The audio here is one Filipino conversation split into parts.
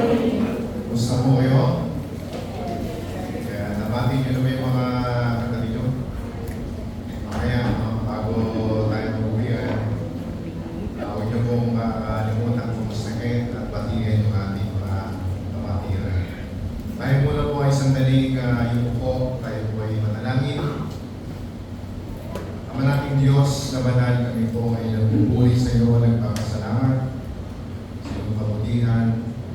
Gusto mo kayo? Kaya nabati nyo naman yung mga katabi nyo. Mamaya, bago tayo mag-uwian, huwag nyo pong makalimutan kung masakit at batiin yung ating mga kamatiran. Tayo muna po ay sandaling yuko, tayo po ay manalangin. Ama nating Diyos na banal, kami po ay nagpupuri sa iyo, nagpapasalamat sa iyong kabutihan,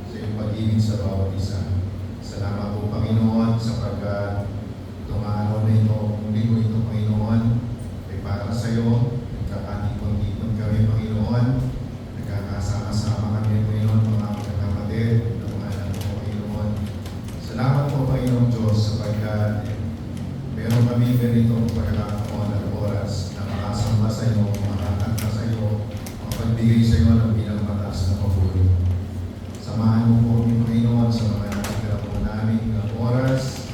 sa iyong pag-ibig sa bawat isa. Salamat po, Panginoon, sapagkat itong araw na ito, kung linggo ito, Panginoon, ay para sa iyo. Nagkakatipon-tipon kami, Panginoon. Nagkakasama-sama kami, Panginoon, mga kapatid, ng mga anak mo, Panginoon. Salamat po, Panginoon Diyos, sapagkat meron kami ganitong pagkakataon at oras na makasamba sa iyo, makakanta sa iyo, makapagbigay sa iyo ng bilang mataas na papuri. Samahan mo po kami, Panginoon, sa mga nakatira po namin ng oras.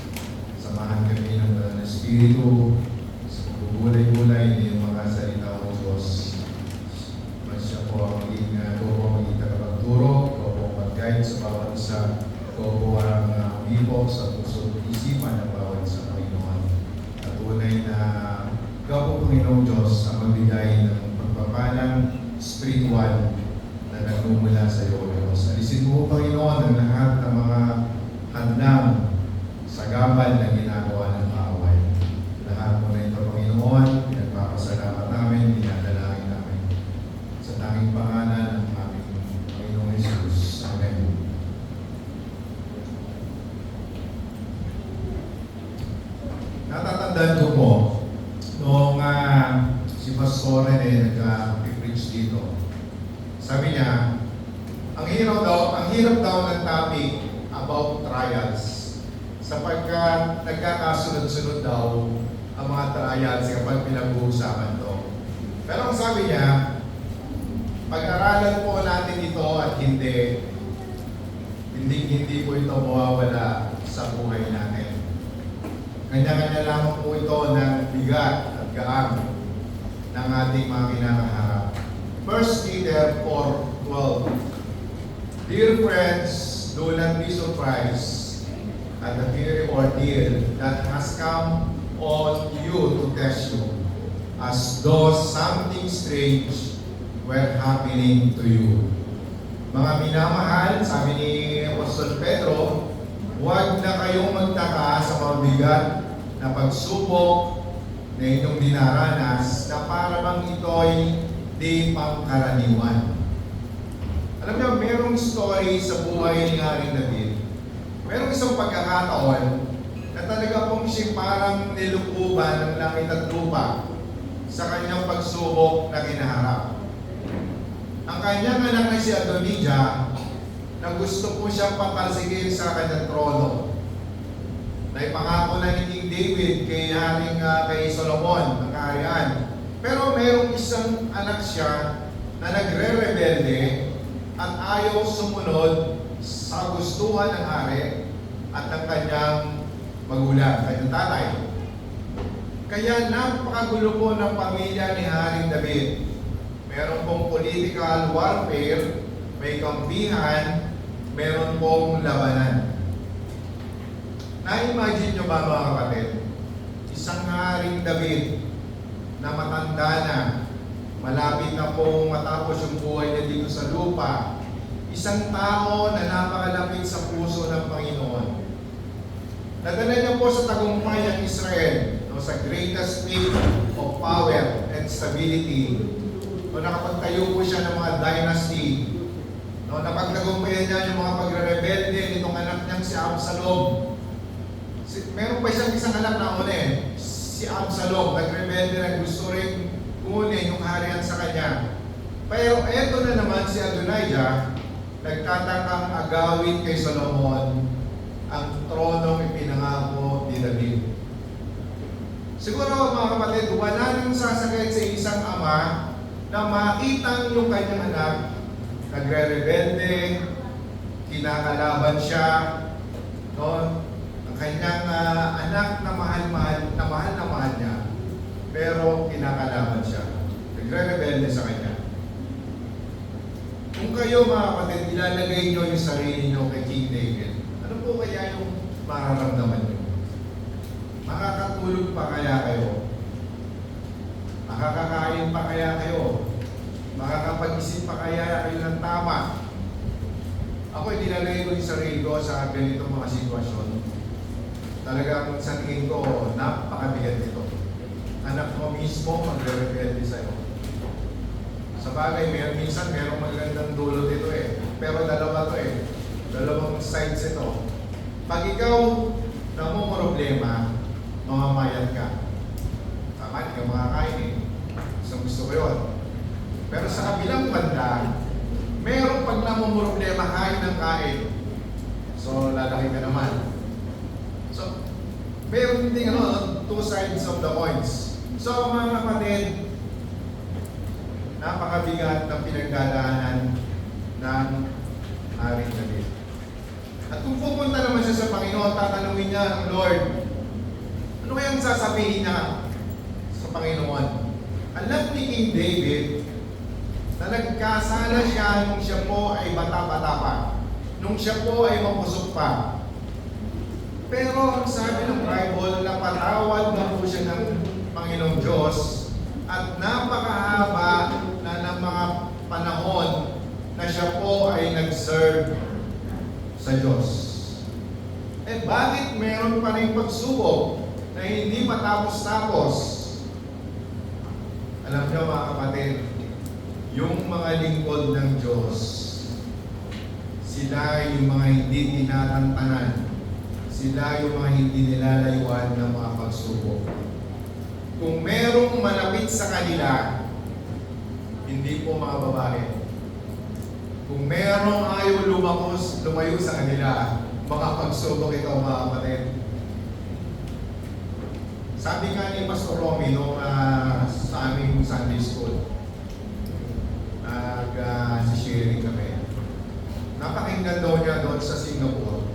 Samahan kami ng Banal na Espiritu sa pagbubulay-bulay ng iyong mga salita o Diyos. Mas siya po ang maging tagapagturo, ikaw po ang mag-guide sa bawat isa, ikaw po ang umibok sa puso at isipan ng bawat isa, Panginoon. At tunay na ikaw po, Panginoon Diyos, ang magbigay ng pagpapalang spiritual na nagmumula sa iyo, Diyos. Alisin mo, Panginoon, ang lahat ng mga hadlang sa gabal na ginagawa ng kaaway. Lahat mo na ito, Panginoon, pinagpapasalamat namin, pinadalangin namin. Sa tanging pangalan ng aming Panginoong Jesus. Amen. Natatandaan ko po, noong si Pastor Rene nag-preach dito, sabi niya, ang hirap daw ng topic about trials sapagkat nagkakasunod-sunod daw ang mga trials kapag pinag-uusapan to. Pero ang sabi niya, pag-aralan po natin ito at hindi po ito mawawala sa buhay natin. Kanya-kanya lamang po ito ng bigat at gaang ng ating mga kinakaharap. 1 Peter 4:12. Dear friends, do not be surprised at the fiery ordeal that has come on you to test you, as though something strange were happening to you. Mga minamahal, sabi ni Apostol Pedro, huwag na kayong magtaka sa mabigat na pagsubok na inyong dinaranas na para bang ito'y di pangkaraniwan. Alam niyo, merong story sa buhay ni Haring David. Merong isang pagkakataon na talaga pong siya parang nilukuban ng langit at lupa sa kanyang pagsubok na kinaharap. Ang kanyang anak na si Adonijah na gusto po siyang patalsigin sa kanyang trono. Na ipangako na ni King David kay Solomon, ang kaharian. Pero mayroong isang anak siya na nagre-rebelde at ayaw sumunod sa gustuhan ng hari at ng kanyang magulang, kanyang tatay. Kaya napakagulo po ng pamilya ni Haring David. Meron pong political warfare, may kampihan, meron pong labanan. Na-imagine nyo ba mga kapatid? Isang Haring David na matanda na, malapit na pong matapos yung buhay niya dito sa lupa. Isang tao na napakalapit sa puso ng Panginoon. Nadala niya po sa tagumpay ang Israel, sa greatest peak of power and stability. Nakapagtayo po siya ng mga dynasty. Napagtagumpayan niya yung mga pagre-rebelde nitong anak niyang si Absalom. Meron pa isang anak na si Absalom, nagrebelde na gusto rin kunin yung harian sa kanya. Pero eto na naman si Adonijah, nagtatakang agawin kay Solomon ang tronong ipinangako ni David. Siguro mga kapatid, wala nang sasakit sa isang ama na makita yung kanyang anak, nagre-rebelde, kinakalaban siya, ang kanyang anak na mahal niya, pero kinakalaban siya. Nagre-rebelde sa kanya. Kung kayo mga kapatid, ilalagay nyo yung sarili nyo kay King David, ano po kaya yung mararamdaman nyo? Makakatulog pa kaya kayo? Makakakain pa kaya kayo? Makakapag-isip pa kaya kayo ng tama? Ako, nilalagay ko yung sarili ko sa ganitong mga sitwasyon. Talagang sa tingin ko, napakabigat nito. Anak mo mismo magre-rebelde sa'yo. Sa bagay, minsan merong magandang dulot ito eh. Pero dalawa to eh. Dalawang sides ito. Pag ikaw namumroblema, mamamayat ka. Tama, hindi ka makakain eh. Gusto ko yun. Pero sa kabilang banda, merong pag namumroblema, kain ng kain. So, lalaki ka naman. So, meron din two sides of the coins. So, mga kapatid, napakabigat ng pinagdadaanan ng Haring David. At kung pupunta naman siya sa Panginoon, tatanungin niya ang Lord, ano kayang sasabihin niya sa Panginoon? Alam ni King David na nagkasala siya nung siya po ay bata-bata pa, nung siya po ay mapusok pa. Pero ang sabi ng Bible, napatawad na po siya ng Panginoong Diyos at napakahaba na ng mga panahon na siya po ay nag-serve sa Diyos. Eh bakit meron pa rin pagsubok na hindi matapos-tapos? Alam niyo mga kapatid, yung mga lingkod ng Diyos, sila yung mga hindi tinatantanan, sila yung mga hindi nilalayuan ng mga pagsubok. Kung merong malapit sa kanila, hindi po mga babae. Kung merong ayaw lumayo sa kanila, mga pagsubok ito mga kapatid. Sabi nga ni Pastor Romy nung sa aming Sunday School, nag-sharing kami. Napakinggan daw niya doon sa Singapore.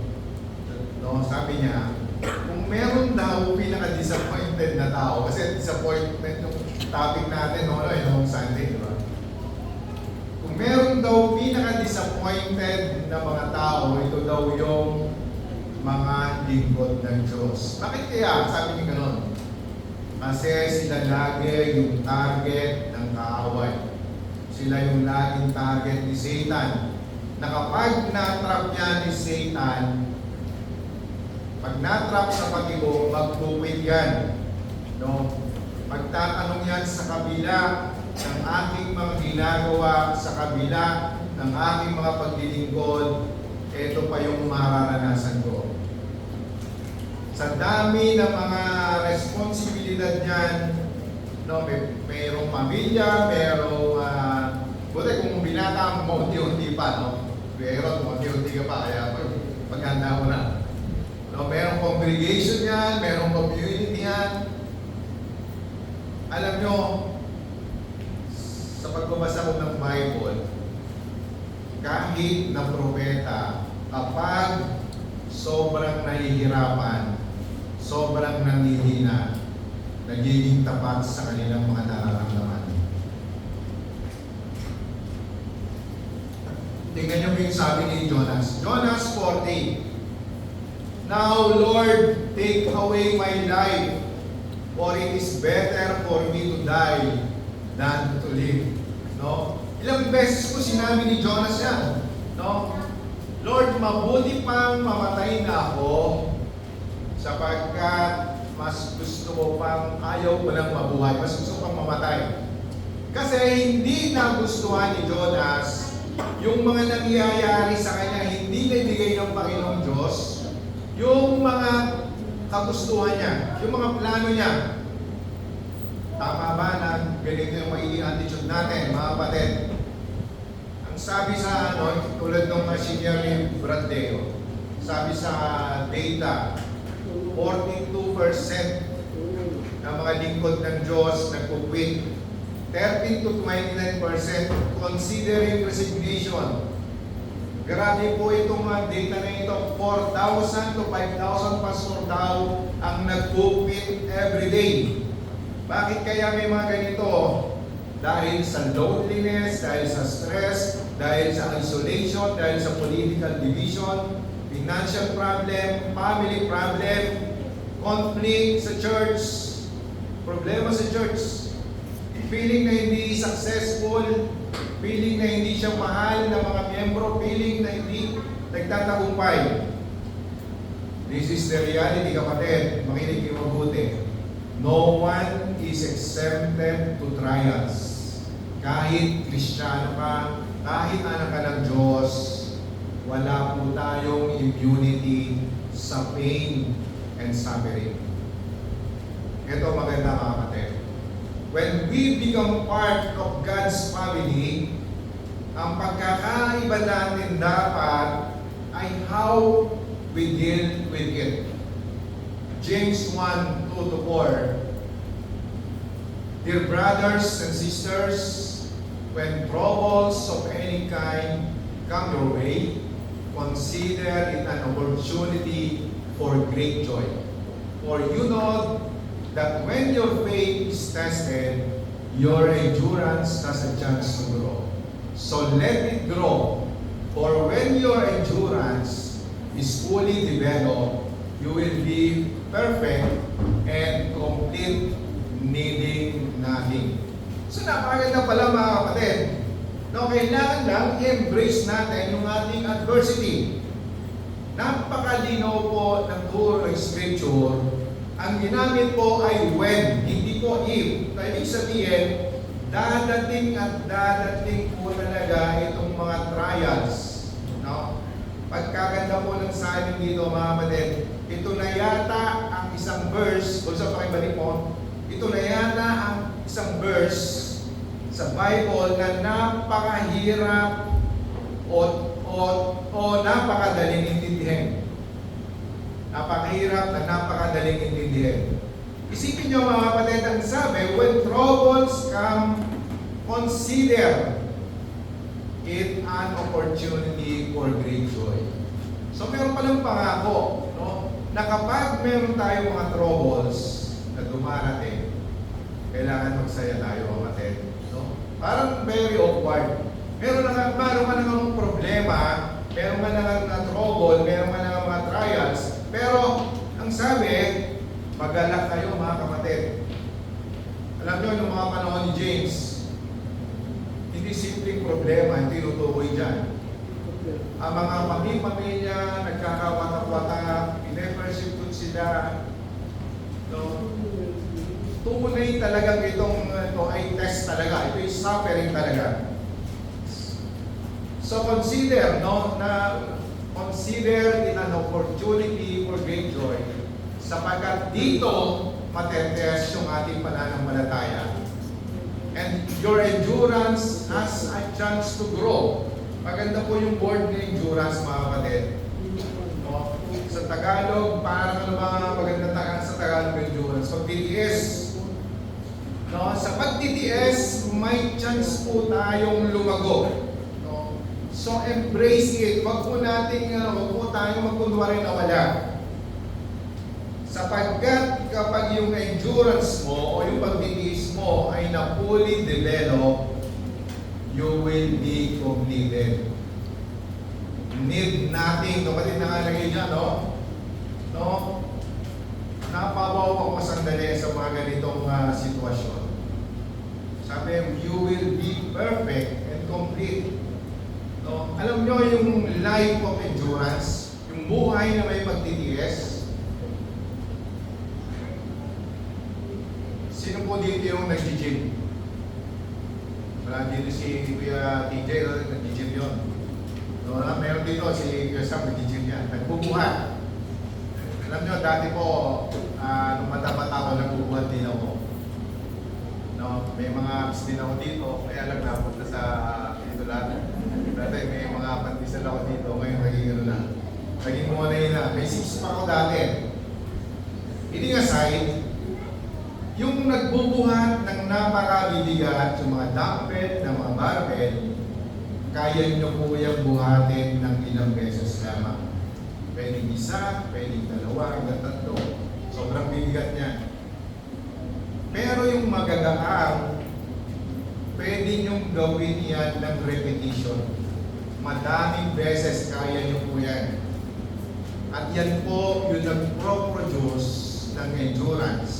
No, sabi niya, kung meron daw pinaka-disappointed na tao, kasi disappointment yung topic natin noong Sunday, di ba? Kung meron daw pinaka-disappointed na mga tao, ito daw yung mga lingkod ng Diyos. Bakit kaya? Sabi niya gano'n. Kasi sila lagi yung target ng kaaway. Sila yung laging target ni Satan. Na kapag na-trap niya ni Satan, pag na-trap sa pag-ibong, magpuwid yan. No? Magtatanong yan sa kabila ng aking mga ginagawa, sa kabila ng aking mga paglilingkod, ito pa yung mararanasan ko. Sa dami ng mga responsibilidad niyan, no, mayroong pamilya, mayroong, buti kung binata mo, unti-unti pa, no? Pero unti-unti ka pa, kaya paghanda mo na. No, mayroong congregation yan, mayroong community yan. Alam nyo, sa pagbabasa ko ng Bible, kahit na propeta, kapag sobrang nahihirapan, sobrang nanghihina, nagiging tapat sa kanilang mga nararamdaman. Tingnan niyo yung sabi ni Jonas. Jonas 40. Now, Lord, take away my life, for it is better for me to die than to live. No? Ilang beses po sinabi ni Jonas yan. No? Lord, mabuti pang mamatay na ako sapagkat mas gusto ko pang ayaw ko lang mabuhay. Mas gusto ko pang mamatay. Kasi hindi nagustuhan ni Jonas yung mga nangyayari sa kanya, hindi naibigay ng Panginoong Diyos, yung mga kagustuhan niya, yung mga plano niya. Tama ba na ganito yung magiging attitude natin, mga kapatid? Ang sabi sa tulad ng senior ni Bradleo, sabi sa data, 42% ng mga lingkod ng Diyos nagpo-quit. 13 to 29% considering resignation. Grabe po itong data na ito. 4,000 to 5,000 pastor daw ang nag-quit every day. Bakit kaya may mga ganito? Dahil sa loneliness, dahil sa stress, dahil sa isolation, dahil sa political division, financial problem, family problem, conflict sa church, problema sa church, feeling na hindi successful, feeling na hindi siya mahal ng mga miyembro, feeling na hindi nagtatagumpay. This is the reality, kapatid. Makinig kayo mabuti. No one is exempted to trials. Kahit Kristiyano ka, kahit anak ka ng Diyos, wala po tayong immunity sa pain and suffering. Ito maganda, mga kapatid. When we become part of God's family, ang pagkakaiba natin dapat ay how we deal with it. James 1:2-4. Dear brothers and sisters, when troubles of any kind come your way, consider it an opportunity for great joy. For you know that when your faith is tested, your endurance has a chance to grow. So let it grow. For when your endurance is fully developed, you will be perfect and complete, needing nothing. So napakaganda pala, mga kapatid. No, kailangan lang i-embrace natin yung ating adversity. Napakalinaw po ng turo ng Scripture. Ang ginamit po ay when, hindi po if. Ibig sabihin, dadating at dadating po talaga itong mga trials. No? Pagkaganda po ng sabi dito, mga kapatid, ito na yata ang isang verse, kung sa pakibalik mo, ito na yata ang isang verse sa Bible na napakahirap o napakadaling intindihin. Napakahirap na napakadaling intindihin. Isipin nyo, mga kapatid, ang sabi, when troubles come, consider it an opportunity for great joy. So meron palang pangako, no? Na kapag meron tayong mga troubles na dumarating, kailangan magsaya tayo, mga kapatid. No? Parang very awkward. Meron ka ng problema, meron ka na trouble, meron ka na mga trials, pero ang sabi, magalak kayo, mga kapatid. Alam nyo, nung mga panahon ni James, hindi simpleng problema, hindi tutukoy dyan. Ang mga pamilya, nagkakawatak-watak, pine-persecute sila. No? Tunay talagang ito ay test talaga. Ito ay suffering talaga. So consider, no, na consider it an opportunity for great joy. Sapagkat dito, matetest yung ating pananampalataya. And your endurance has a chance to grow. Maganda po yung word na endurance, mga kapatid. No? Sa Tagalog, parang maganda sa Tagalog endurance. Pagtitiis. No? Sa pagtitiis, may chance po tayong lumago. No? So embrace it. Wag po tayong magkunwari na wala. Sapagkat kapag yung endurance mo o yung pagtitiis mo ay na fully developed, you will be completed. Need nothing. Kapatid, nakalagay niya, no? No? Napawaw ako sandali sa mga ganitong sitwasyon. Sabi, you will be perfect and complete. No? Alam nyo yung life of endurance, yung buhay na may pagtitiis. Sino po dito yung nag-gym? Wala dito si Kuya TJ, nag-gym yun. No, meron dito si Kuya Sam, nag-gym yan. Nagbubuhat. Alam nyo, dati po, nung matapat ako, nagbubuhat din ako. No, may mga apps din ako dito, kaya lang napunta sa dito lahat. Dati may mga pandisal ako dito, ngayon naging na. Naging muna yun na. May 6 pa ako dati. Hitting aside, yung nagbubuhat ng napakabibigat, yung mga dumbbell, ng mga barbell, kaya nyo po yung buhatin ng ilang beses lamang. Pwedeng isa, pwedeng dalawa, hanggang 3. Sobrang bibigat niya. Pero yung magagaang, pwede nyong gawin yan ng repetition. Madaming beses kaya niyo po yan. At yan po yung nag-produce ng endurance.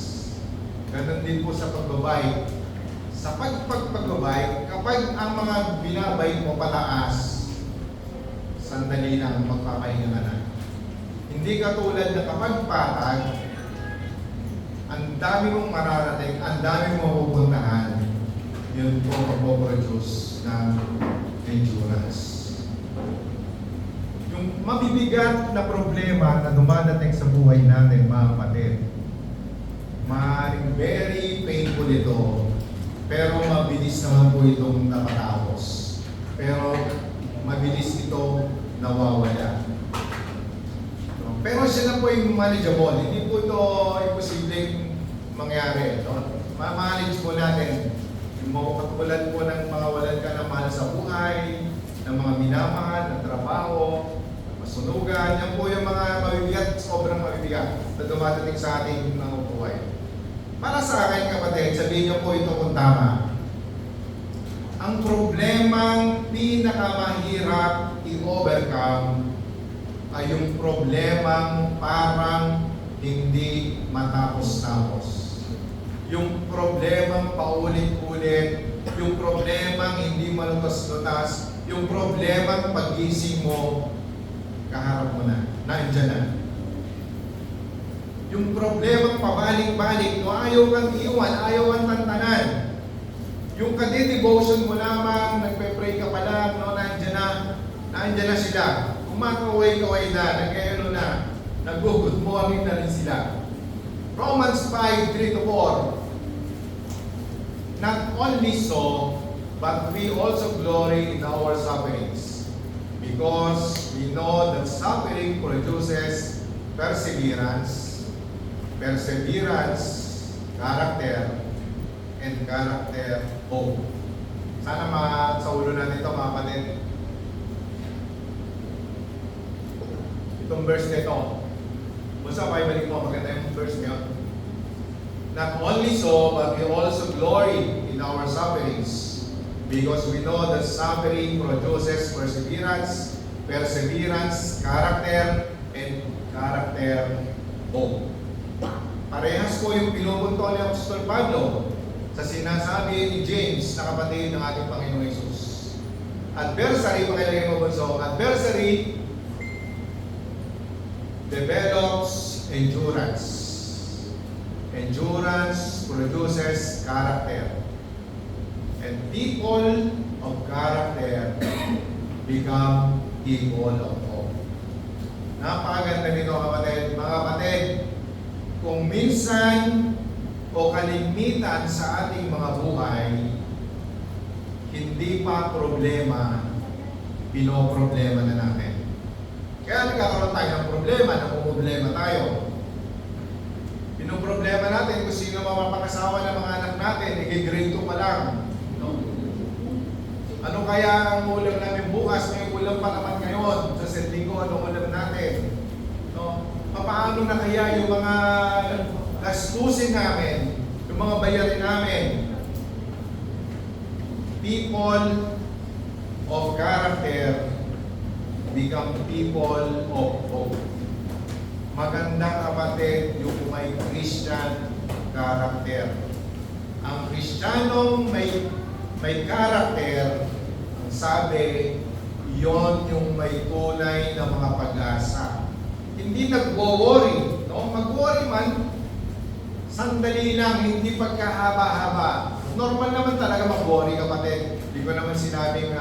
Ganon din po sa pagbabike. Sa pagbabike, kapag ang mga binabike mo pataas, sandali lang magpapahinga ka na. Hindi katulad na kapag patag, ang dami mong mararating, ang dami mong pupuntahan, yun po magpo-produce ng endurance. Yung mabibigat na problema na dumadating sa buhay natin, mga kapatid, maaaring very painful ito, pero mabilis naman po itong napatapos. Pero mabilis ito nawawala. Pero siya na po yung manageable. Hindi po ito imposibleng mangyari. Ma-manage po natin. Yung mga katulad po ng mga walan ka na mahal sa buhay, ng mga minamahal, ng trabaho, masunugan. Yan po yung mga mabibigat, sobrang mabibigat na dumadating sa ating mga buhay. Para sa akin, kapatid, sabihin niyo po ito kung tama. Ang problemang pinakamahirap i-overcome ay yung problemang parang hindi matapos-tapos. Yung problemang paulit-ulit, yung problemang hindi malutas-lutas, yung problemang pag-gising mo, kaharap mo na, nandiyan na. Yung problemang pabalik-balik, no, ayaw kang iwan, ayaw kang tantanan. Yung kadi-devotion mo lamang, nagpe-pray ka pa lang, no, nandiyan na sila. Kumakaway-kaway na, nag-ano na, nag-good morning na rin sila. Romans 5:3-4. Not only so, but we also glory in our sufferings, because we know that suffering produces perseverance, character, and character, hope. Sana sa ulo natin ito, mga kapatid. Itong verse nito. Basta balik mo, maganda yung verse niyo. Not only so, but we also glory in our sufferings, because we know that suffering produces perseverance, character, and character, hope. Parehas po yung pinupunto ni Apostol Pablo sa sinasabi ni James na kapatid ng ating Panginoong Hesus. Adversary, pakilagay mo bunso, adversary develops endurance. Endurance produces character. And people of character become people of hope. Napakaganda nito, kapatid. Mga kapatid, kung minsan o kalimitan sa ating mga buhay, hindi pa problema, pinoproblema na natin. Kaya nagkakaroon tayo ng problema, namumblema tayo. Pinoproblema natin kung sino mapapakasawa ng mga anak natin, i-grade 2 pa lang. No? Ano kaya ang ulam namin bukas? May ulam pa naman ngayon. Sa setting ko, anong ulam natin? No? Paano na kaya yung mga gastusin namin, yung mga bayarin namin? People of character become people of hope. Magandang kapatid yung may Christian character. Ang Kristiyanong may character, ang sabi, yon yung may tunay na mga pag-asa. Hindi nagwo-worry. No? Mag-worry man, sandali lang, hindi pagkahaba-haba. Normal naman talaga mag-worry, kapatid. Hindi ko naman sinabing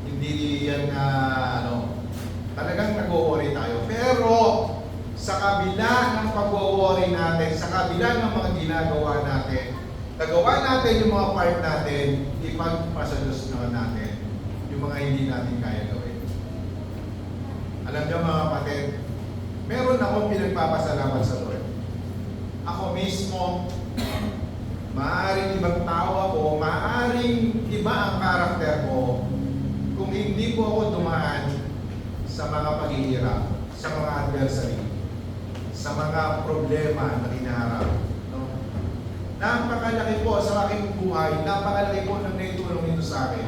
hindi yan talagang nag-worry tayo. Pero sa kabila ng pag-worry natin, sa kabila ng mga ginagawa natin, nagawa natin yung mga part natin, ipagpasalos naman natin yung mga hindi natin kaya gawin. Alam niyo, mga kapatid, meron akong pinagpapasalamat sa Lord. Ako mismo, maaaring ibang tao ako, maaaring iba ang karakter ko, kung hindi po ako dumaan sa mga paghihirap, sa mga adversary, sa mga problema na hinaharap. No? Napakalaki po sa aking buhay, napakalaki po ng naitulong ito sa akin.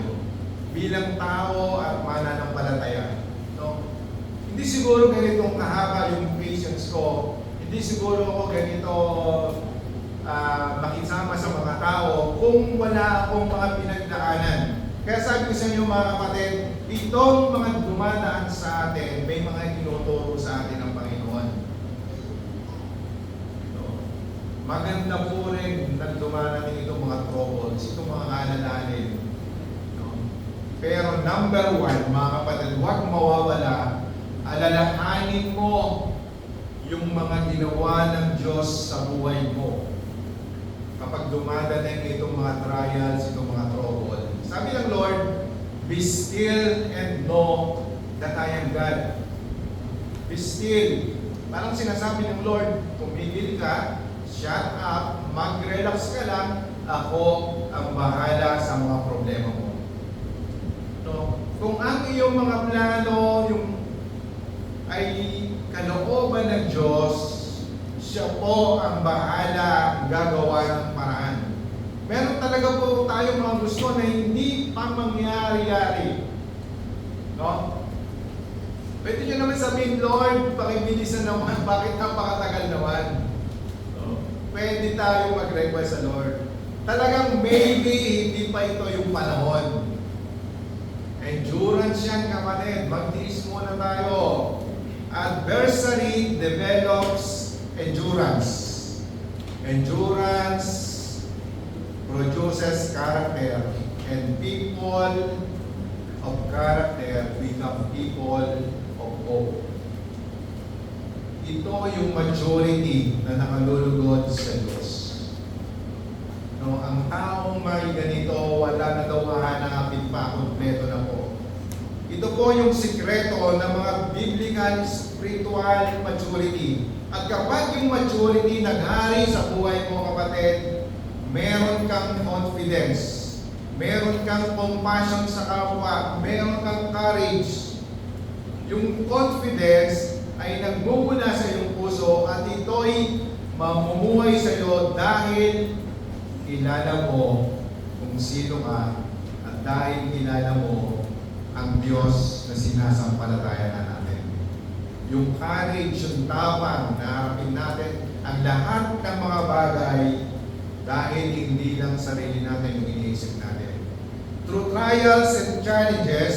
bilang tao at mananampalataya. No? Hindi siguro ganitong kahaba yung patience ko. Hindi siguro ako ganito makisama sa mga tao kung wala akong mga pinagdaanan. Kaya sabi ko sa inyo mga kapatid, itong mga dumadaan sa atin, may mga tinuturo sa atin ng Panginoon. Maganda po rin na dumarating itong mga troubles, itong mga alalahanin. No? Pero number one, mga kapatid, huwag mawawala, alalahanin mo yung mga ginawa ng Diyos sa buhay mo. Kapag dumadating itong mga trials, itong mga trouble. Sabi ng Lord, be still and know that I am God. Be still. Parang sinasabi ng Lord, tumigil ka, shut up, mag-relax ka lang, ako ang bahala sa mga problema mo. No? Kung ang iyong mga plano ay kalooban ng Diyos, siya po ang bahala gagawa ng paraan. Meron talaga po tayong mga gusto na hindi pa mangyari-yari. No? Pwede nyo naman sabihin, Lord, pakibilisan naman, bakit napakatagal naman? Pwede tayo mag-request sa Lord. Talagang maybe hindi pa ito yung panahon. Endurance yan, kapatid. Magtiis muna tayo. Adversary develops endurance. Endurance produces character. And people of character become people of hope. Ito yung majority na nakalulugod sa Diyos. No, ang taong may ganito, wala na daw hahanapin pa, kompleto na po. Ito po yung sikreto ng mga biblical spiritual maturity. At kapag yung maturity naghari sa buhay mo, kapatid, meron kang confidence, meron kang compassion sa kapwa, meron kang courage. Yung confidence ay nagmumula sa iyong puso at ito'y mamumuhay sa iyo dahil kilala mo kung sino ka at dahil kilala mo ang Diyos na sinasampalatayan natin. Yung courage, yung tapang na harapin natin ang lahat ng mga bagay dahil hindi lang sarili natin yung iniisip natin. Through trials and challenges,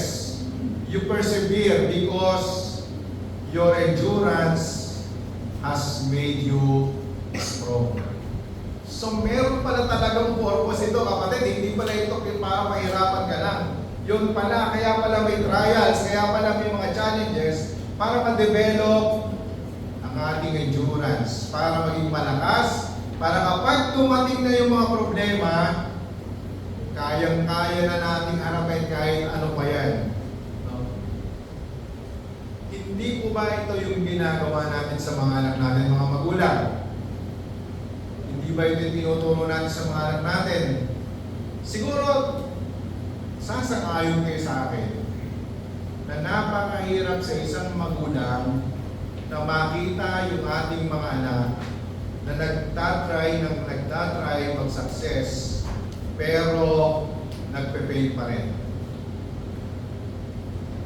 you persevere because your endurance has made you stronger. So meron pala talagang purpose ito, kapatid. Hindi pala ito para mahirapan ka lang. Yun pala, kaya pala may trials, kaya pala may mga challenges para ma-develop ang ating endurance, para maging malakas, para kapag dumating na yung mga problema, kayang-kaya na nating harapin kahit ano pa yan. Hindi po ba ito yung ginagawa natin sa mga anak natin, mga magulang? Hindi ba ito yung tinuturo natin sa mga anak natin? Siguro, sasang-ayon kayo sa akin na napakahirap sa isang magulang na makita yung ating mga anak na nagtatry mag-success pero nagpe-fail pa rin.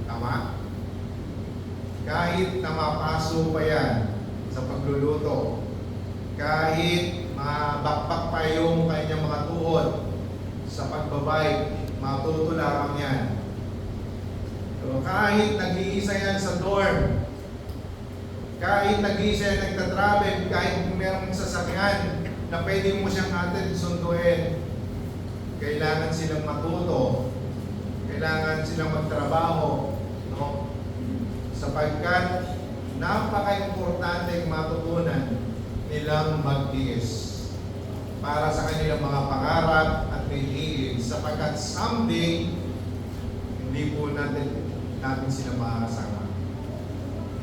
Tama? Kahit na mapaso pa yan sa pagluluto, kahit mabakpak pa yung kanyang mga tuhod sa pagbabike, matuto lamang yan. So, kahit nag-iisa yan sa dorm, kahit nag-iisa yan nagtatravel, kahit mayroong sasakyan na pwede mo siyang atin sunduin, kailangan silang matuto, kailangan silang magtrabaho, no? Sapagkat napaka-importante matutunan nilang magtiis para sa kanilang mga pangarap at piliin, sapagkat someday hindi po natin sila makakasama.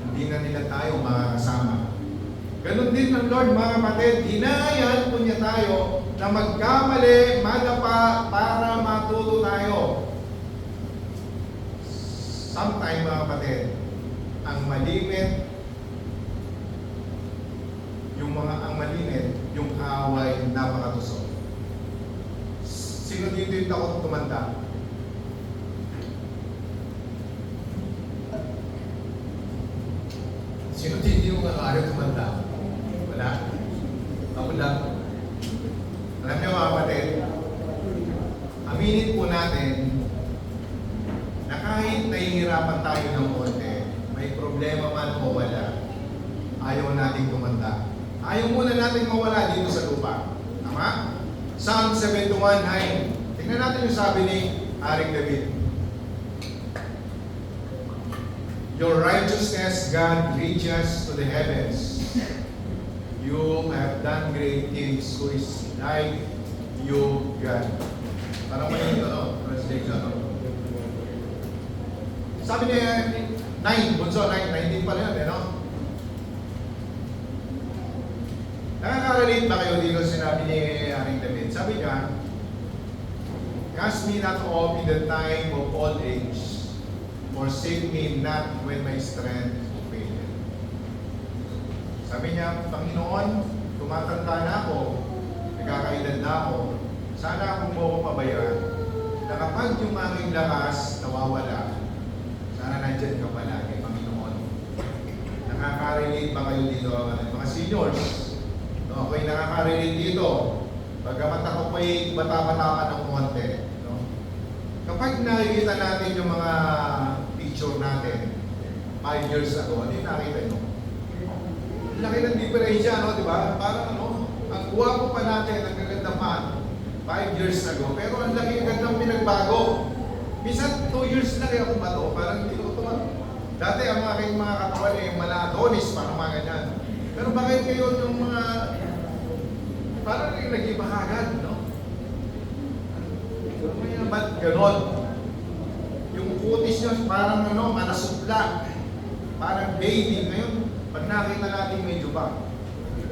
Hindi na nila tayo makakasama. Ganon din ng Lord, mga kapatid, hinahayaan po niya tayo na magkamali, madapa para matuto tayo. Sometime, mga kapatid, ang malimit, yung kaaway, napakatusok. Sino dito yung takot tumanda? Sino hindi mo nga ayaw tumanda? Wala. Ako lang. Alam niyo mga kapatid, aminin po natin na kahit nahihirapan tayo ng konti, may problema man o wala, ayaw nating tumanda. Ayaw muna natin mawala dito sa lupa. Tama? Psalm 71:9. Tingnan natin yung sabi ni Haring David. Your righteousness, God, reaches to the heavens. You have done great things, who is like you, God. Parang may translation. Sabi niya, 9, bunso, 19 pala yun, no? Nakaka-relate ba kayo dito sinabi ni Haring David? Sabi niya, cast me not off in the time of old age, forsake me not when my strength faileth. Sabi niya, Panginoon, tumatanda na ako, nagkakaedad na ako, sana akong mo ko pabayaan, na kapag yung aking lakas nawawala, sana nandyan ka palagi, Panginoon. Nakaka-relate ba kayo dito, mga seniors? No, ako'y nakaka-relate dito. Pagkamat ako pa'y bata-bata ka ng konti. No? Kapag nakikita natin yung mga picture natin 5 years ago, ano yung nakita nyo? Laki ng diferensya, no? Di ba? Parang ang guwapo pa natin, ang gaganda pa 5 years ago, pero ang laki ng pinagbago. Minsan 2 years lang ako ba ito? Parang hindi ko ito. Dati ang aking mga katawan ay maladonis, parang mga ganyan. Pero bakit kayo yung mga parang nag-iba agad, no? Ba't ganon? Yung kutis nyo parang manasupla. Parang baby. Ngayon, pag nakita natin medyo ba,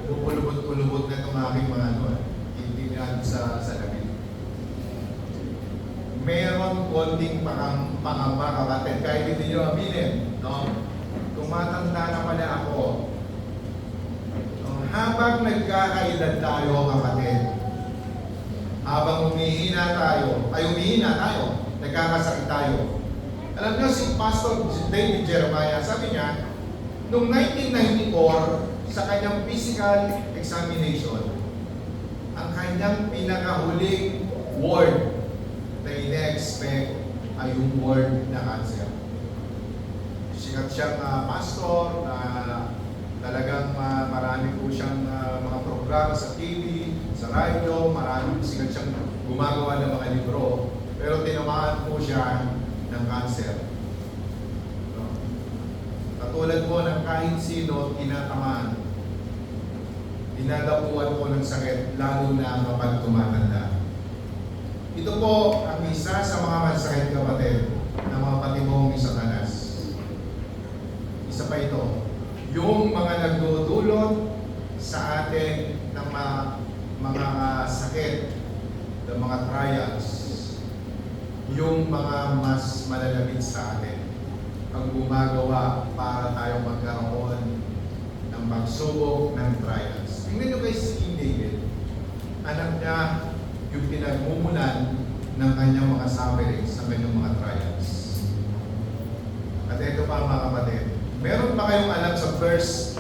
kulubot-kulubot na itong aking mga hindi natin sa lamin. Meron konting pangamba kapatid, kahit hindi nyo aminin, no? Tumatanda na pala ako. Habang nagkakaedad tayo, kapatid, habang umihina tayo, nagkakasakit tayo. Alam niyo, si Pastor David Jeremiah, sabi niya, noong 1994, sa kanyang physical examination, ang kanyang pinakahuling word na ina-expect ay yung word na cancer. Sikat siyang pastor, talagang marami po siyang mga programa sa TV, sa radio, marami sikat siyang gumagawa ng mga libro. Pero tinamaan po siya ng cancer. No? Katulad po ng kahit sino tinatamaan, dinadapuan po ng sakit, lalo na kapag tumatanda. Ito po ang isa sa mga masakit, kapatid, ng mga patibong ni Satanas. Isa pa ito, yung mga nagdudulot sa atin ng mga sakit, ng mga trials, yung mga mas malalapit sa atin, ang gumagawa para tayo magkaroon ng pagsubok ng trials. Tingnan nyo kay King David, anak niya yung pinagmumulan ng kanyang mga sufferings, ng kanyang mga trials. At ito pa mga kapatid, meron pa kayong alam sa verse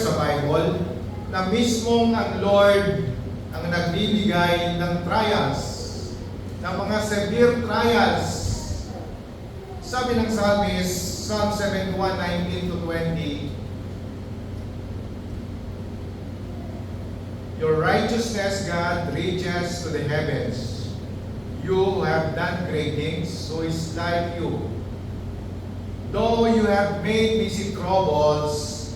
sa Bible na mismong ang Lord ang nagbibigay ng trials, ng mga severe trials. Sabi ng Psalmist, Psalm 71:19-20, Your righteousness, God, reaches to the heavens. You have done great things, so is like you. Though you have made me see troubles,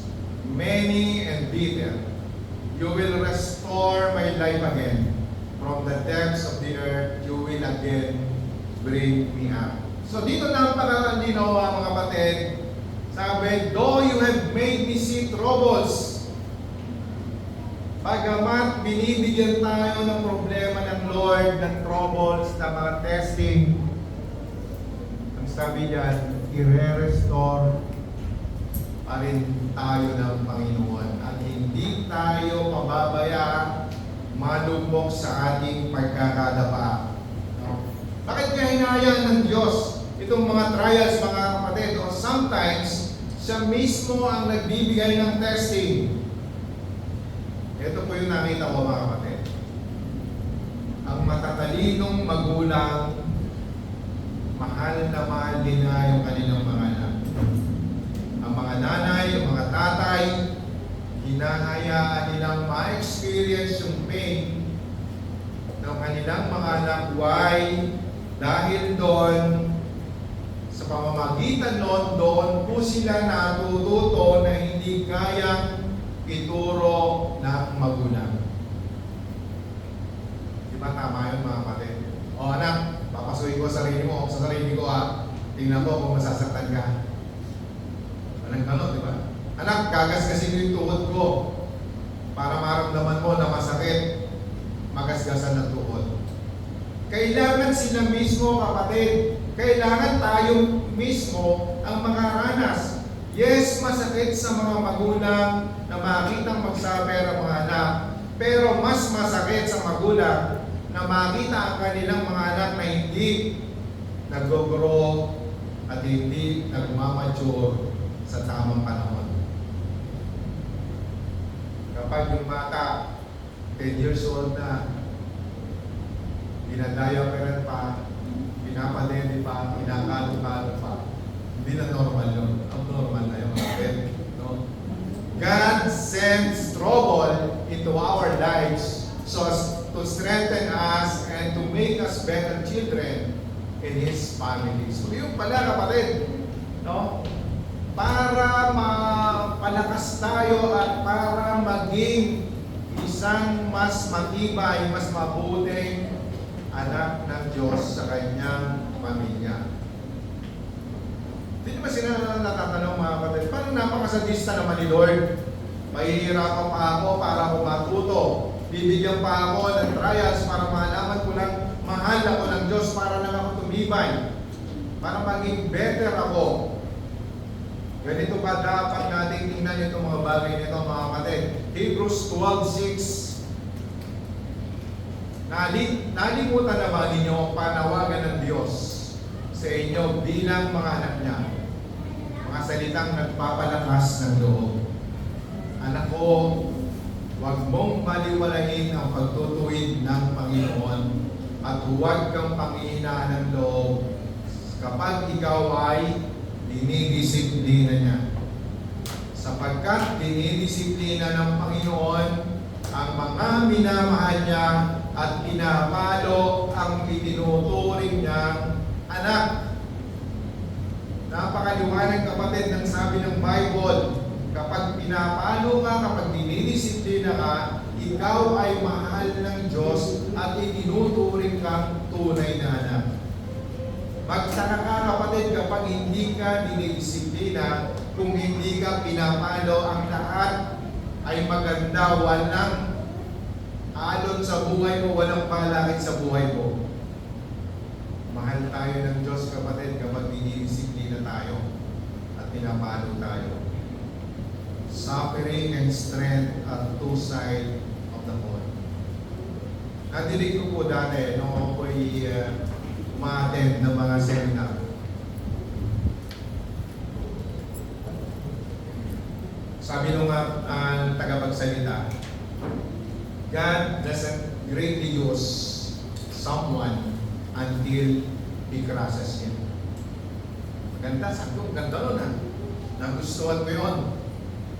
many and bitter, you will restore my life again. From the depths of the earth, you will again bring me up. So dito na ang pagkakalinaw mga kapatid. Sabi, though you have made me see troubles, pagamat binibigyan tayo ng problema ng Lord, ng troubles, ng mga testing, ang sabi diyan, i-restore pa rin tayo ng Panginoon at hindi tayo pababaya malubog sa ating pagkakadapa. No? Bakit kaya hinahayaan ng Diyos itong mga trials, mga kapatid? O sometimes, Siya mismo ang nagbibigay ng testing. Ito po yung nakita ko mga kapatid. Ang matatalinong magulang, mahal na mahal din na yung kanilang mga anak. Ang mga nanay, yung mga tatay, hinahayaan nilang ma-experience yung pain ng kanilang mga anak. Why? Dahil doon, sa pamamagitan doon po sila natututo na hindi kayang ituro ng magulang. Di ba tama yun mga kapatid? O anak, papasukin ko sa sarili ko ha. Tingnan mo kung masasaktan ka. Walang gano'n, di ba? Anak, gagasgasin mo yung tuhod ko para maramdaman mo na masakit magasgasan ng tuhod. Kailangan sila mismo, kapatid. Kailangan tayo mismo ang makaranas. Yes, masakit sa mga magulang na makitang magsaber ang mga anak. Pero mas masakit sa magulang na makita ang kanilang mga anak na hindi nag-grow at hindi nagmamature sa tamang panahon. Kapag yung bata 10 years old na, dinadayaperan pa, pinapadede pa, pinakalo-kalo pa, hindi na normal yun. Abnormal na yung mga no? God sends trouble into our lives so as to strengthen us and to make us better children in His family. So yung pala kapatid, no? Para mapalakas tayo at para maging isang mas matibay, mas mabuting anak ng Diyos sa kanyang pamilya. Hindi naman sila natatanong mga kapatid, paano napakasadista naman ni Lord? Mahihirapan pa ako para ako matuto. Bibigyan pa ako ng trials para malaman ko lang mahal ako ng Diyos para lang ako tumibay. Para maging better ako. Ganito ba dapat nating tingnan itong mga bagay nito mga kapatid? Hebrews 12:6. Nalimutan na ba ninyo ang panawagan ng Diyos sa inyo bilang mga anak niya? Mga salitang nagpapalakas ng loob. Anak ko, huwag mong baliwalain ang pagtutuwid ng Panginoon at huwag kang panghihinaan ng loob kapag ikaw ay dinidisiplina niya. Sapagkat dinidisiplina ng Panginoon ang mga minamahal niya at pinapalo ang itinuturing niyang anak. Napakaliwanag kapatid ng sabi ng Bible, kapag pinapalo ka, kapag dinidisiplina ka, ikaw ay mahal ng Diyos at itinuturing kang tunay na anak. Magsaka ka kapatid kapag hindi ka dinidisiplina, kung hindi ka pinapalo, ang lahat ay maganda, walang alon sa buhay mo, walang palakit sa buhay mo. Mahal tayo ng Diyos kapatid kapag dinidisiplina tayo at pinapalo tayo. Suffering and strength are two sides of the coin. Nadinig ko po dati nung ako'y ma-attend ng mga seminar. Sabi nung tagapagsalita, God doesn't greatly use someone until He crosses him. Maganda, sabi ko, ganda nun ha. Nagustuhan ko yun.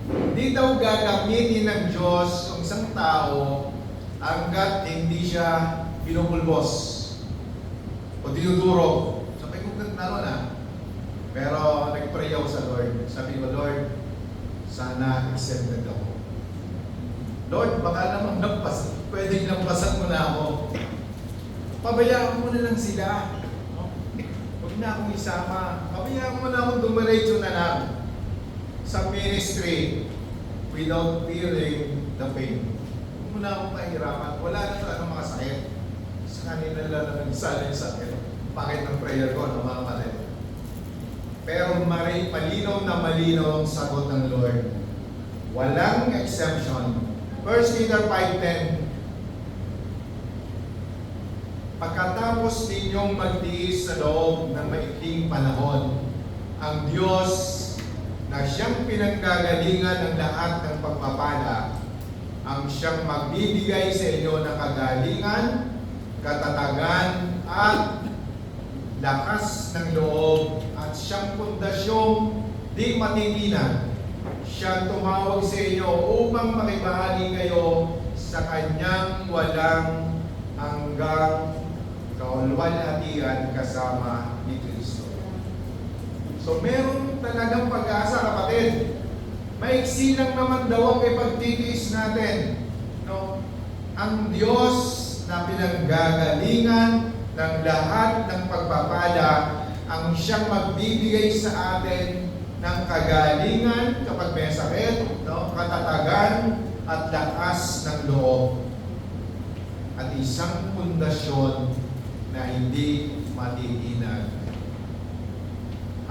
Hindi daw gagamitin ng Diyos ang isang tao hanggat hindi siya pinupulbos o dinuduro. Sabi ko, ganda nun ha. Pero nag-pray ako sa Lord. Sabi ko, Lord, sana accepted ako. Lord, baka naman pwedeng lampasan mo na ako. Pabayaan mo na lang sila. No? Huwag na akong isama. Pabayaan mo na akong dumiretso na lang sa ministry without feeling the pain. Huwag mo na akong mahirapan. Wala na talagang mga sakit. Sa kanila lang naman isa yung sakit. Pakit ng prayer ko, no, mga kapatid. Pero malinaw na malinaw ang sagot ng Lord. Walang exception. 1 Peter 5:10. Pagkatapos ninyong magtiis sa loob ng maikling panahon, ang Diyos na siyang pinanggagalingan ng lahat ng pagpapala, ang siyang magbibigay sa inyo ng kagalingan, katatagan, at lakas ng loob, at siyang pundasyong di matitinag. Siya tumawag sa inyo upang makibahagi kayo sa kanyang walang hanggang kaulwalhatian kasama ni Kristo. So meron talagang pag-asa, kapatid. Maiksi lang naman daw ang ipagtitiis natin. No? Ang Diyos na pinanggagalingan ng lahat ng pagpapala, ang siyang magbibigay sa atin ng kagalingan kapag may sakit, no? Katatagan at lakas ng loob. At isang pundasyon na hindi matitinag.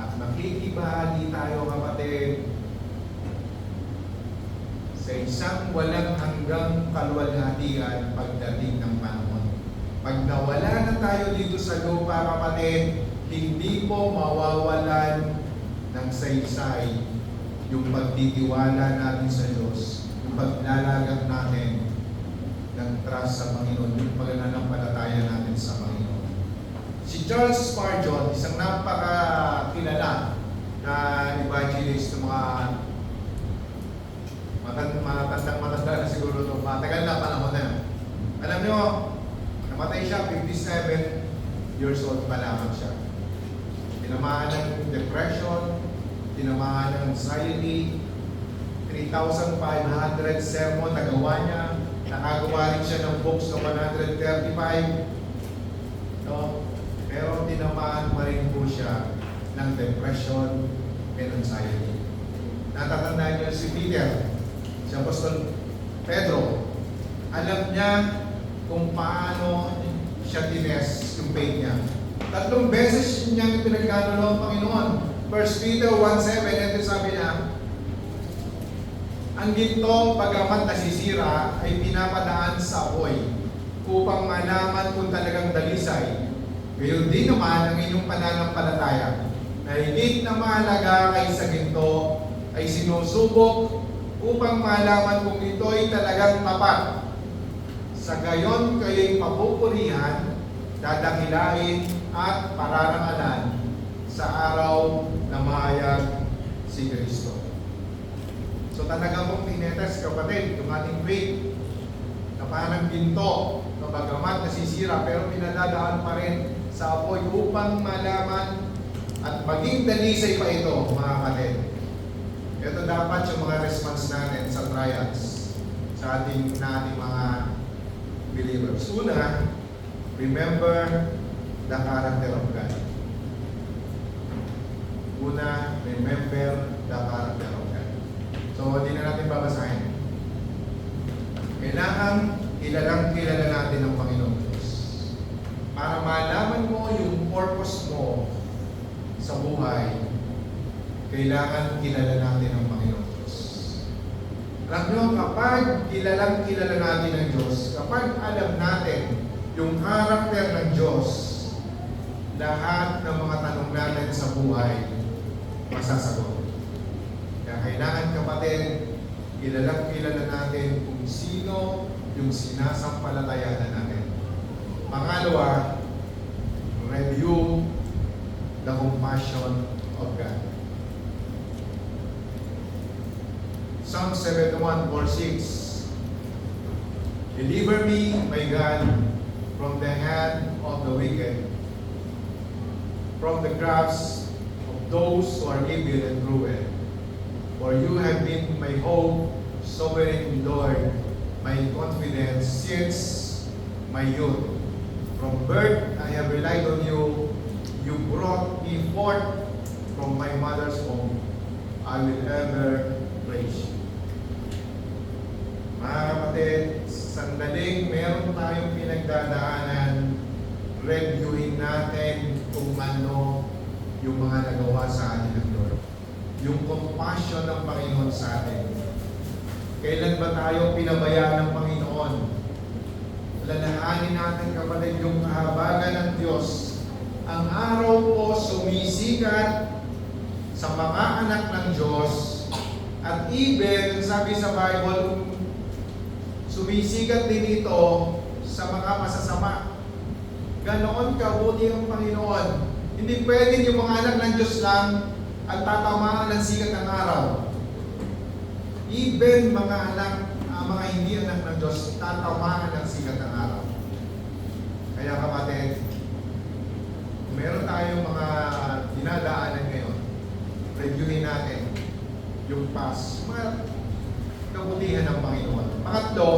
At makikibahagi tayo, kapatid, sa isang walang hanggang kaluwalhatian pagdating ng panahon. Pag nawala na tayo dito sa lupa, kapatid, hindi po mawawalan ng saysay yung pagtitiwala natin sa Diyos, yung paglalagak natin ng trust sa Panginoon, yung pananampalataya natin sa Panginoon. Si Charles Spurgeon, isang napakakilala na evangelist ng mga matandang na siguro ito, matagal na panahon na. Alam niyo, namatay siya, 57 years old pa lamang siya. Tinamaan ng depression, tinamaan ng anxiety, 3,500 sermon nagawa niya, nakagawa rin siya ng books ng 135. No? Pero tinamaan pa rin po siya ng depression and anxiety. Natatandaan niyo si Peter, si Apostol Pedro, alam niya kung paano siya tines yung faith niya. 3 beses niyang pinagkano ng Panginoon. 1 Peter 1:7, ito sabi niya, ang ginto pagamat nasisira ay pinapadaan sa apoy upang malaman kung talagang dalisay. Gayon din naman ang inyong pananampalataya na higit na mahalaga kaysa ginto ay sinusubok upang malaman kung ito ay talagang tapat. Sa gayon kayo'y mapupurihan, dadakilain at pararangalan sa araw na mahayag si Kristo. So talaga pong tinetes, kapatid, yung ating faith na parang ginto, na bagamat nasisira pero pinadadaan pa rin sa apoy upang malaman at maging dalisay pa ito, mga kapatid. Ito dapat yung mga response natin sa trials sa ating mga believers. Una, remember the character of God. Una, remember the character of God. So, hindi na natin babasahin. Kailangan kilala natin ang Panginoon Diyos. Para malaman mo yung purpose mo sa buhay, kailangan kilala natin ang Panginoon Diyos. Alam nyo, kapag kilala natin ang Diyos, kapag alam natin yung karakter ng Diyos, lahat ng mga tanong natin sa buhay, masasagot. Kaya kailangan, kapatid, kilala natin kung sino yung sinasampalatayanan natin. Pangalawa, review the compassion of God. Psalm 71:6. Deliver me, my God, from the hand of the wicked, from the grasp of those who are evil and cruel. For you have been my hope, sovereign Lord, my confidence since my youth. From birth I have relied on you. You brought me forth from my mother's womb. I will ever praise you. Mga kapatid, sandaling meron tayong pinagdadaanan, reviewin natin kung ano yung mga nagawa sa atin ng Lord. Yung compassion ng Panginoon sa atin. Kailan ba tayo pinabayaan ng Panginoon? Lalahanin natin, kapatid, yung kahabagan ng Diyos. Ang araw po sumisikat sa mga anak ng Diyos, at even, sabi sa Bible, sumisikat din ito sa mga masasama. Ganoon kabuti ang Panginoon. Hindi pwedeng yung mga anak ng Diyos lang ang tatamaan ng sikat ng araw. Even mga mga hindi anak ng Diyos, tatamaan ng sikat ng araw. Kaya kapatid, meron tayong mga dinadaanan ngayon. Reviewin natin yung past. Mga kabutihan ng Panginoon. Pangatlo,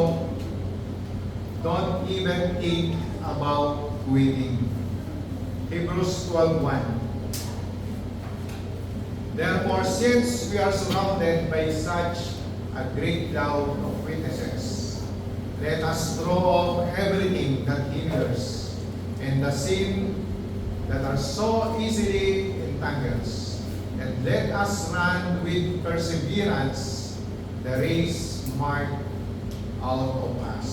don't even think about quitting. Hebrews 12:1. Therefore, since we are surrounded by such a great cloud of witnesses, let us throw off everything that hinders and the sin that are so easily entangles, and let us run with perseverance the race marked out of us.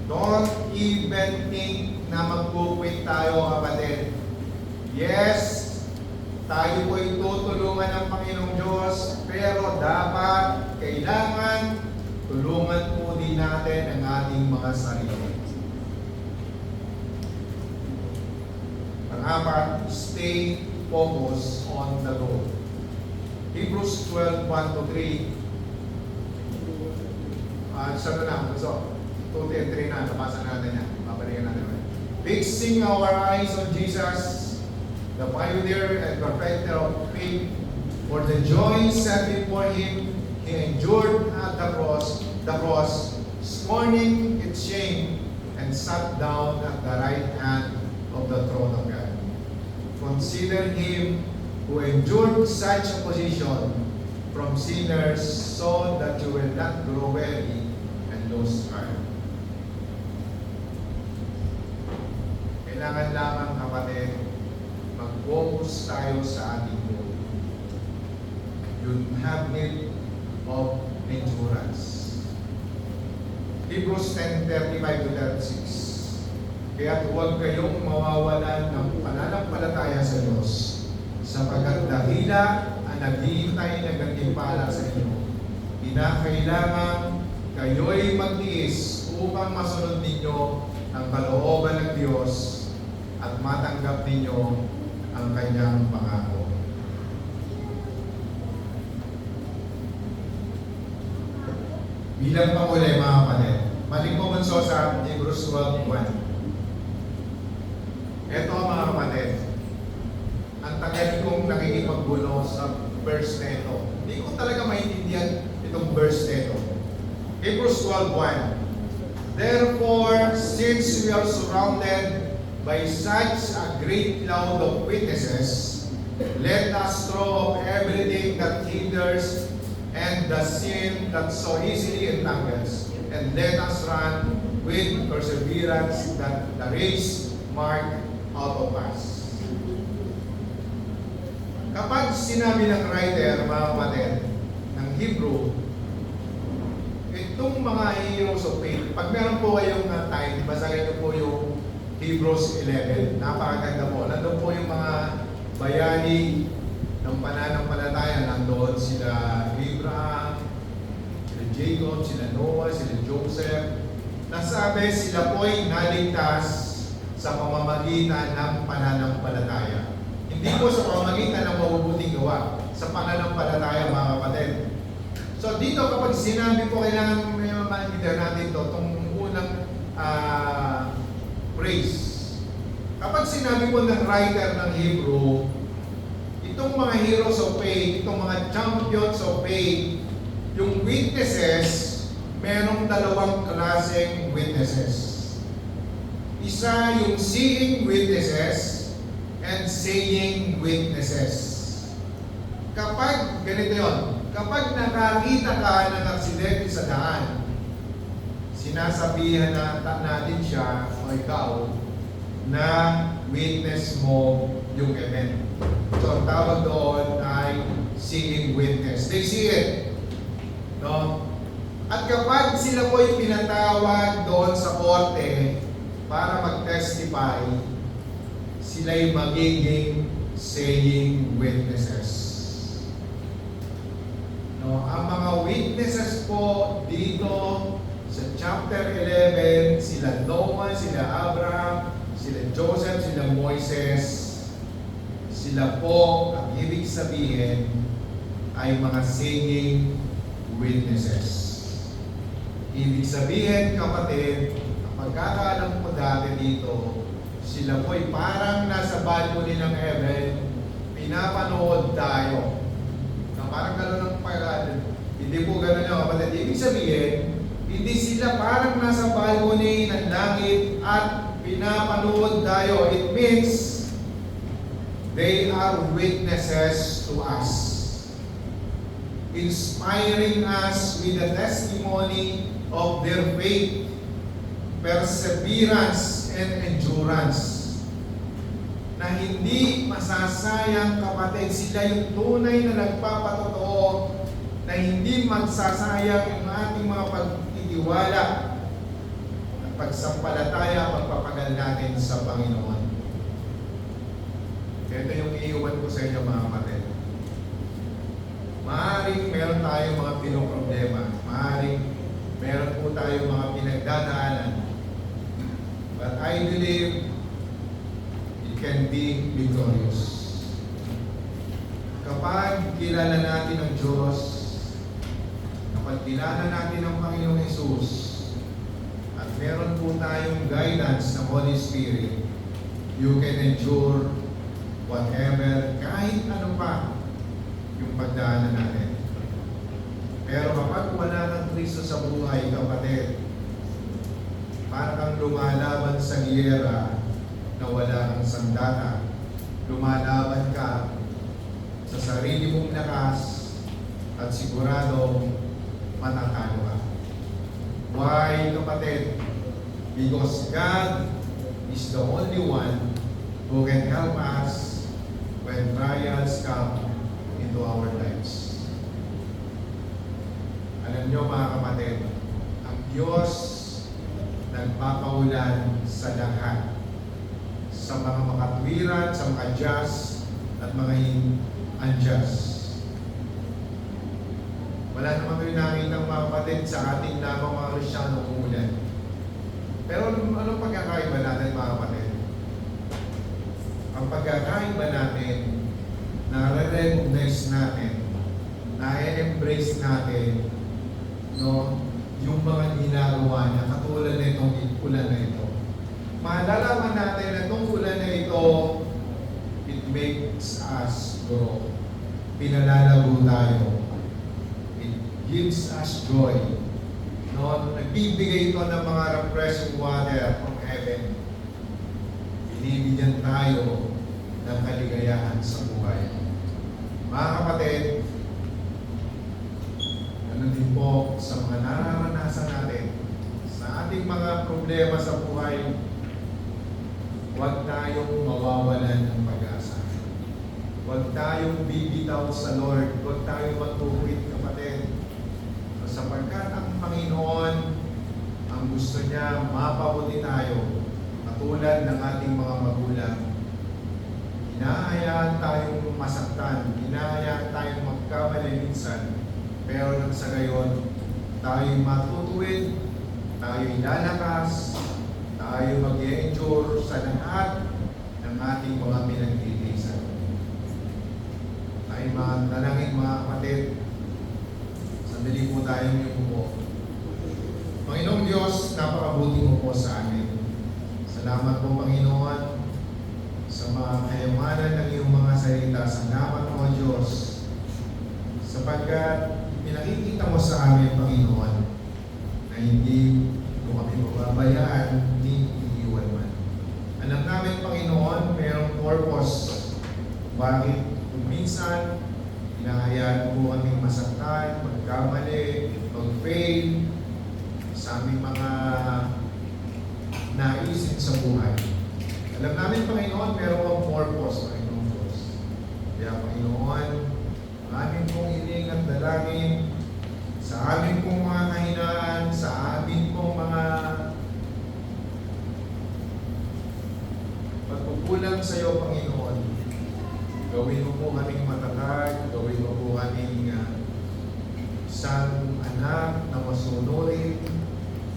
Don't even think na magpukwit tayo, kapatid. Yes, tayo po'y tutulungan ng Panginoong Diyos, pero dapat, kailangan, tulungan po din natin ang ating mga sarili. Pang-apat, stay focused on the goal. Hebrews 12:1-3. Saan na? So, 2 and 3 na. Nabasa natin yan. Babalikan natin. Fixing our eyes on Jesus, the pioneer and perfecter of faith, for the joy set before him, he endured at the cross, scorning its shame, and sat down at the right hand of the throne of God. Consider him who endured such a position from sinners, so that you will not grow weary and lose heart. Kailangan lamang, kapatid, mag-focus tayo sa ating goal. You have need of endurance. Hebrews 10:35-36. Kaya huwag kayong mawawalan ng pananampalataya sa Diyos, sapagkat dakila ang naghihintay ng gantimpala sa inyo. Kinakailangan kayo'y magtiis upang masunod ninyo ang kalooban ng Diyos at matanggap ninyo ang kanyang pangako. Bilang panguli, mga kapatid, balik po bunso sa Hebrews 12:1. Ito, mga kapatid, ang tagal kong nakikipagbuno sa verse na ito. Hindi ko talaga maintindihan itong verse na ito. Hebrews 12:1. Therefore, since we are surrounded by such a great cloud of witnesses, let us throw off everything that hinders and the sin that so easily entangles, and let us run with perseverance that the race marked out of us. Kapag sinabi ng writer, mga kapatid, ng Hebrew, itong mga heroes of faith, pag meron po kayong time, basahin niyo po yung Hebrews 11. Napakaganda po. Nandun po yung mga bayani ng pananampalataya. Nandun sila Abraham, sila Jacob, sila Noah, sila Joseph. Nasabi sila po'y naligtas sa pamamagitan ng pananampalataya. Hindi po sa pamamagitan ng mabubuting gawa, sa pananampalataya, mga kapatid. So dito kapag sinabi po, kailangan may maintindihan natin ito, itong unang praise. Kapag sinabi po ng writer ng Hebrew, itong mga heroes of faith, itong mga champions of faith, yung witnesses, merong dalawang klaseng witnesses. Isa yung seeing witnesses and saying witnesses. Kapag ganito yon, kapag nakakita ka ng aksidente sa daan, sinasabihan natin siya o ikaw na witness mo yung event. So ang tawag doon ay seeing witness. They see it. No? At kapag sila po yung pinatawag doon sa korte para mag-testify, sila'y magiging saying witnesses. No, ang mga witnesses po dito sa chapter 11, sila Noah, sila Abraham, sila Joseph, sila Moises, sila po, ang ibig sabihin, ay mga saying witnesses. Ibig sabihin, kapatid, ang pagkakaalam ko dati dito, sila po'y parang nasa balcony ng heaven, pinapanood tayo. Na parang gano'n ang pagkakaalam. Hindi po gano'n yung kapatid. Ibig sabihin, hindi sila parang nasa balcony ng langit at pinapanood tayo. It means, they are witnesses to us, inspiring us with the testimony of their faith, perseverance, and endurance. Na hindi masasayang, kapatid, sila yung tunay na nagpapatotoo na hindi magsasayang yung ating mga pagtitiwala at pagsampalataya, pagpapagal natin sa Panginoon. Ito yung iiwan ko sa inyo, mga kapatid. Maaaring meron tayong mga pinoproblema. Maaaring meron po tayong mga pinagdadaanan. But I believe it can be victorious. Kapag kilala natin ang Diyos, kapag kilala natin ang Panginoong Hesus, at meron po tayong guidance ng Holy Spirit, you can endure whatever, kahit ano pa yung pagdaanan natin. Pero kapag wala ng Kristo sa buhay, kapatid, parang kang lumalaban sa giyera na wala kang sandata. Lumalaban ka sa sarili mong lakas at siguradong matatalo ka. Why, kapatid? Because God is the only one who can help us when trials come into our lives. Alam nyo, mga kapatid, ang Diyos nagpapaulan sa lahat, sa mga makatwiran, sa mga just at mga unjust. Wala naman kayo nakita ng mga kapatid sa ating lamang mga Kristyano umulan. Pero anong pagkakaiba natin, mga kapatid? Ang pagkakaiba natin, na-recognize natin, na-embrace natin, no, yung mga ginagawa niya, katulad na itong ulan na ito. Malalaman natin na itong ulan na ito, it makes us grow. Pinalalago tayo. It gives us joy. No, nagbibigay ito ng mga refreshing water from heaven. Binibigyan tayo ng kaligayahan sa buhay. Mga kapatid, ganun din po sa mga nararanasan natin, sa ating mga problema sa buhay, huwag tayong mawawalan ng pag-asa. Huwag tayong bibitaw sa Lord. Huwag tayong matuwid, kapatid. Sapagkat ang Panginoon, ang gusto niya, mapabuti tayo, katulad ng ating mga magulang. Hinahayaan tayong masaktan, hinahayaan tayong magkamali minsan, pero nang sa gayon, tayo'y matutuwid, tayo'y lalakas, tayo mag-endure sa lahat ng ating mga pinagtitiisan. Tayo mga dalangin, mga kapatid, sandali po tayong umupo. Panginoong Diyos, napakabuti mo po sa amin. Salamat po, Panginoon, sa mga kayamanan ng iyong mga salita. Salamat po, Diyos, sapagkat pinakikita mo sa amin, Panginoon, na hindi mo kami mababayaan, hindi iiwan man. Alam namin, Panginoon, mayroong purpose. Bakit kung minsan, hinahayaan mo kaming masaktan, magkamali, mag-fail sa aming mga naisin sa buhay. Alam namin, Panginoon, meron kang purpose, Panginoon Diyos. Kaya, Panginoon, amin pong hiling at dalangin sa amin pong mga kahinaan, sa amin pong mga pagkukulang sa iyo, Panginoon. Gawin mo po kaming matatag, gawin mo po kaming isang anak na masunurin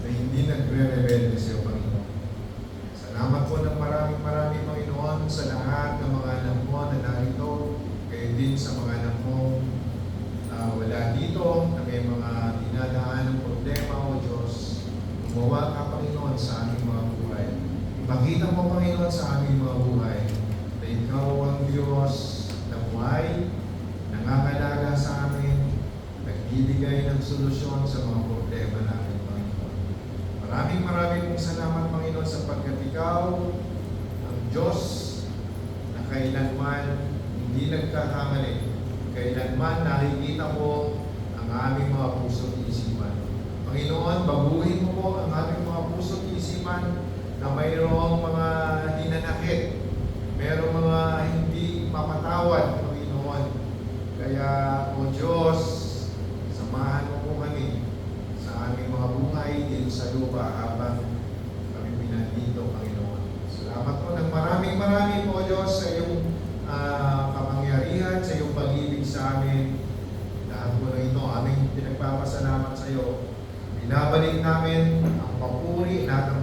na hindi nagre-rebelde sa iyo, Panginoon. Salamat po ng maraming Panginoon, sa lahat ng mga anak mo na narito, kayo din sa mga anak mo wala dito, na may mga dinadaan ng problema, O Diyos. Gumawa ka, Panginoon, sa aming mga buhay. Ipakita mo, Panginoon, sa aming mga buhay na Ikaw ang Diyos na buhay, nangangalaga sa amin, nagbibigay ng solusyon sa mga problema namin, Panginoon. Maraming mong salamat, Panginoon, sapagkat Ikaw ang Diyos na kailanman hindi nagkakamali. Kailanman nakikita mo ang aming mga puso at isipan. Panginoon, baguhin mo po ang aming mga puso at isipan na mayroong mga hinanakit, mayroong mga hindi mapatawad, Panginoon. Kaya, O Diyos, samahan mo po kami sa aming mga buhay dito sa lupa habang kami pinandito, Panginoon. Salamat po ng maraming po, O Diyos, sa iyong kapangyarihan, sa iyong pag-ibig sa amin. Lahat po na ito, aming pinagpapasalamat sa iyo. Binabalik namin ang papuri, lahat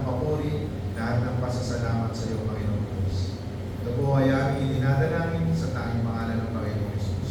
ng pasasalamat sa iyo, Panginoon Diyos. Ito po ay aming dinadalangin sa tanging pangalan ng Panginoon Diyos.